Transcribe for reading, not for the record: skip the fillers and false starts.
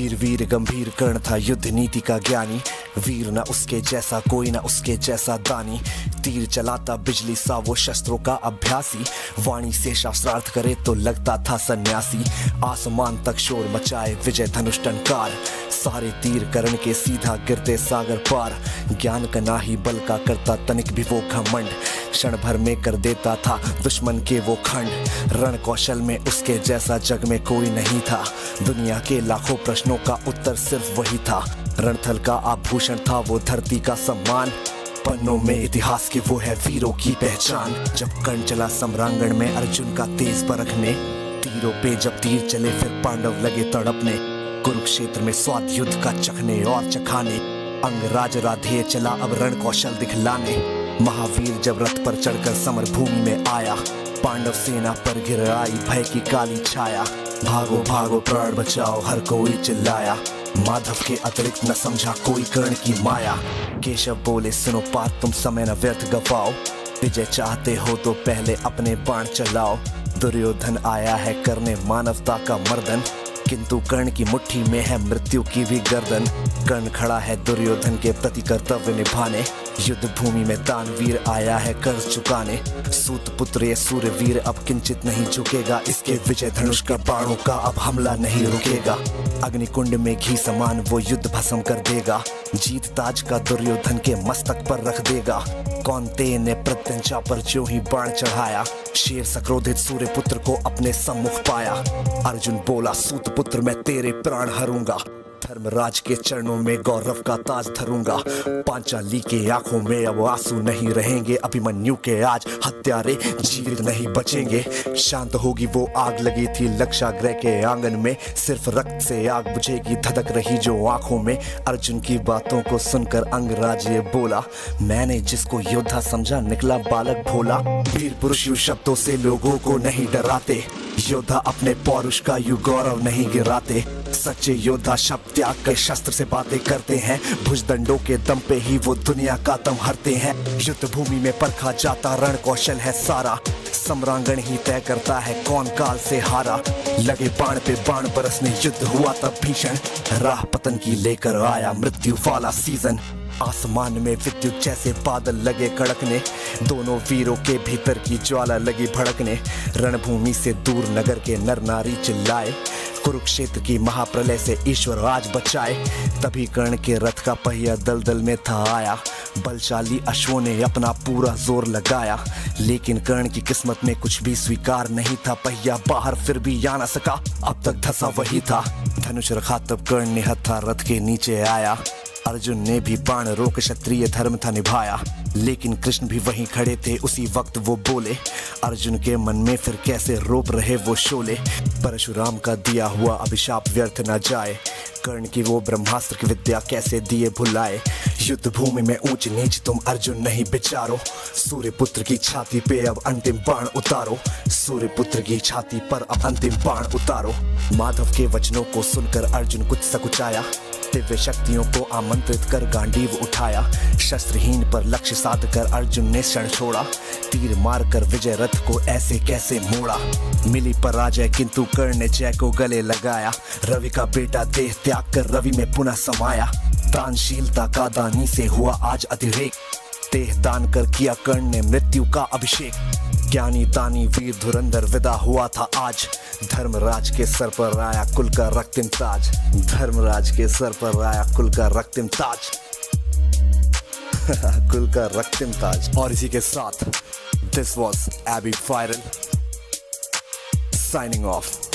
धीर वीर गंभीर कर्ण था युद्ध नीति का ज्ञानी, वीर न उसके जैसा कोई न उसके जैसा दानी। तीर चलाता बिजली सा वो शस्त्रों का अभ्यासी, वाणी से शास्त्रार्थ करे तो लगता था सन्यासी। आसमान तक शोर मचाए विजय धनुष टंकार, सारे तीर कर्ण के सीधा गिरते सागर पार। ज्ञान का ना ही बल का करता तनिक भी वो घमंड, क्षण भर में कर देता था दुश्मन के वो खंड। रण कौशल में उसके जैसा जग में कोई नहीं था, दुनिया के लाखों प्रश्नों का उत्तर सिर्फ वही था। रणथल का आभूषण था वो धरती का सम्मान, पन्नों में इतिहास की वो है वीरों की पहचान। जब कर्ण चला सम्रांगण में अर्जुन का तेज परखने, तीरों पे जब तीर चले फिर पांडव लगे तड़पने। कुरुक्षेत्र में स्वाद युद्ध का चखने और चखाने, अंगराज राधेय चला अब रण कौशल दिखलाने। महावीर जब रथ पर चढ़कर समर भूमि में आया, पांडव सेना पर घिर आई भय की काली छाया। भागो भागो प्राण बचाओ हर कोई चिल्लाया, माधव के अतिरिक्त न समझा कोई कर्ण की माया। केशव बोले सुनो बात तुम समय न व्यर्थ गवाओ, विजय चाहते हो तो पहले अपने बाण चलाओ। दुर्योधन आया है करने मानवता का मर्दन, किंतु कर्ण की मुट्ठी में है मृत्यु की भी गर्दन। कर्ण खड़ा है दुर्योधन के प्रति कर्तव्य निभाने, युद्ध भूमि में दानवीर आया है कर्ज चुकाने। सूत पुत्र ये सूर्यवीर अब किंचित नहीं झुकेगा, इसके विजय धनुष का बाणों का अब हमला नहीं रुकेगा। अग्निकुंड में घी समान वो युद्ध भस्म कर देगा, जीत ताज का दुर्योधन के मस्तक पर रख देगा। कौन्तेय ने प्रत्यंचा पर जो ही बाण चढ़ाया, शेर सक्रोधित सूर्यपुत्र को अपने सम्मुख पाया। अर्जुन बोला सूत पुत्र मैं तेरे प्राण हरूंगा, धर्मराज के चरणों में गौरव का ताज धरूंगा। पांचाली के आंखों में अब आंसू नहीं रहेंगे, अभिमन्यु के आज हत्यारे जीवित नहीं बचेंगे। शांत होगी वो आग लगी थी लक्षागृह के आंगन में, सिर्फ रक्त से आग बुझेगी धधक रही जो आंखों में। अर्जुन की बातों को सुनकर अंगराज ये बोला, मैंने जिसको योद्धा समझा निकला बालक भोला। वीर पुरुष यूं शब्दों से लोगों को नहीं डराते, योद्धा अपने पौरुष का यूं गौरव नहीं गिराते। सच्चे योद्धा शब्द त्याग कर शस्त्र से बातें करते हैं, भुजदंडों के दम पे ही वो दुनिया का दम हरते हैं। युद्ध भूमि में परखा जाता रण कौशल है सारा, सम्रांगण ही तय करता है कौन काल से हारा। लगे बाण पे बाण बरसने युद्ध हुआ तब भीषण, राह पतन की लेकर आया मृत्यु वाला सीजन। आसमान में विद्युत जैसे बादल लगे कड़कने, दोनों वीरों के भीतर की ज्वाला लगी भड़कने। रणभूमि से दूर नगर के नर नारी चिल्लाए, कुरुक्षेत्र की महाप्रलय से ईश्वर आज बचाए। तभी कर्ण के रथ का पहिया दलदल में था आया, बलशाली अश्वों ने अपना पूरा जोर लगाया। लेकिन कर्ण की किस्मत में कुछ भी स्वीकार नहीं था, पहिया बाहर फिर भी आ न सका, अब तक धंसा वही था। धनुष रखा तब कर्ण ने हथा रथ के नीचे आया, अर्जुन ने भी बाण रोक क्षत्रिय धर्म था निभाया। लेकिन कृष्ण भी वहीं खड़े थे उसी वक्त वो बोले, अर्जुन के मन में फिर कैसे रोप रहे वो शोले। परशुराम का दिया हुआ अभिशाप व्यर्थ न जाए, कर्ण की वो ब्रह्मास्त्र की विद्या कैसे दिए भुलाए। युद्ध भूमि में ऊंच नीच तुम अर्जुन नहीं विचारो, सूर्यपुत्र की छाती पे अब अंतिम बाण उतारो। सूर्यपुत्र की छाती पर अब अंतिम बाण उतारो। माधव के वचनों को सुनकर अर्जुन कुछ सकुचाया, दिव्य शक्तियों को आमंत्रित कर गांडीव उठाया। शस्त्रहीन पर लक्ष्य साध कर अर्जुन ने क्षण छोड़ा, तीर मारकर विजय रथ को ऐसे कैसे मोड़ा। मिली पराजय किंतु कर्ण ने जय को गले लगाया, रवि का बेटा देह त्याग कर रवि में पुनः समाया। दानशीलता का दानी से हुआ आज अतिरेक, देह दान कर किया कर्ण ने मृत्यु का अभिषेक। ज्ञानी दानी वीर धुरंधर विदा हुआ था आज, धर्मराज के सर पर आया कुल का रक्तिम ताज। धर्मराज के सर पर आया कुल का रक्तिम ताज कुल का रक्तिम ताज। और इसी के साथ this was AB viral signing of.